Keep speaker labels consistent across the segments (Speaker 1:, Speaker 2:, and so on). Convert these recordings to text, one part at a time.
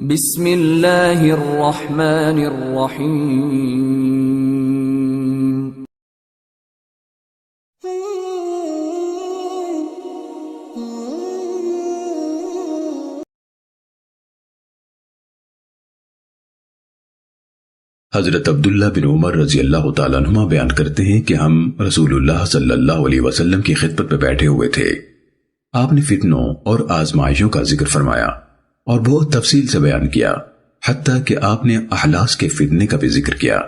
Speaker 1: بسم اللہ الرحمن الرحیم۔
Speaker 2: حضرت عبداللہ بن عمر رضی اللہ تعالیٰ عنہما بیان کرتے ہیں کہ ہم رسول اللہ صلی اللہ علیہ وسلم کی خدمت پہ بیٹھے ہوئے تھے۔ آپ نے فتنوں اور آزمائشوں کا ذکر فرمایا اور بہت تفصیل سے بیان کیا، حتیٰ کہ آپ نے احلاس کے فتنے کا بھی ذکر کیا۔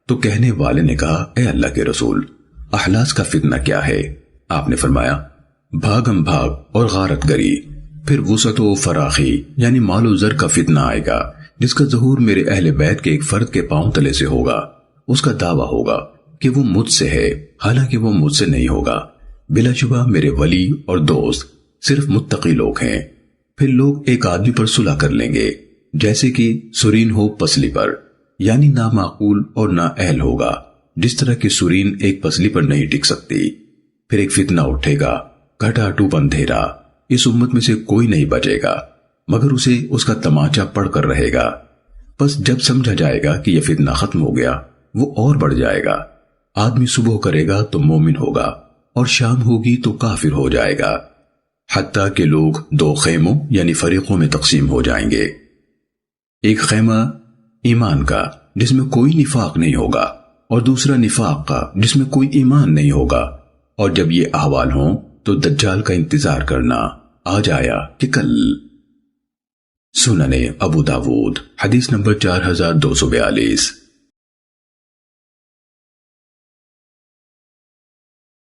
Speaker 2: تو کہنے والے نے کہا، اے اللہ کے رسول، احلاس کا فتنہ کیا ہے؟ آپ نے فرمایا، بھاگم بھاگ اور غارت گری، پھر وسعت و فراخی یعنی مال و زر کا فتنہ آئے گا، جس کا ظہور میرے اہل بیت کے ایک فرد کے پاؤں تلے سے ہوگا۔ اس کا دعویٰ ہوگا کہ وہ مجھ سے ہے، حالانکہ وہ مجھ سے نہیں ہوگا۔ بلا شبہ میرے ولی اور دوست صرف متقی لوگ ہیں۔ پھر لوگ ایک آدمی پر صلح کر لیں گے، جیسے کہ سرین ہو پسلی پر، یعنی نامعقول اور نااہل ہوگا، جس طرح کہ سرین ایک پسلی پر نہیں ٹک سکتی۔ پھر ایک فتنہ اٹھے گا، گھٹاٹو اندھیرا، اس امت میں سے کوئی نہیں بچے گا مگر اسے اس کا تماچا پڑھ کر رہے گا۔ بس جب سمجھا جائے گا کہ یہ فتنہ ختم ہو گیا، وہ اور بڑھ جائے گا۔ آدمی صبح کرے گا تو مومن ہوگا اور شام ہوگی تو کافر ہو جائے گا، حتیٰ کہ لوگ دو خیموں یعنی فریقوں میں تقسیم ہو جائیں گے۔ ایک خیمہ ایمان کا جس میں کوئی نفاق نہیں ہوگا، اور دوسرا نفاق کا جس میں کوئی ایمان نہیں ہوگا۔ اور جب یہ احوال ہوں تو دجال کا انتظار کرنا، آج آیا کہ کل۔ سنن ابو داود حدیث نمبر 4242۔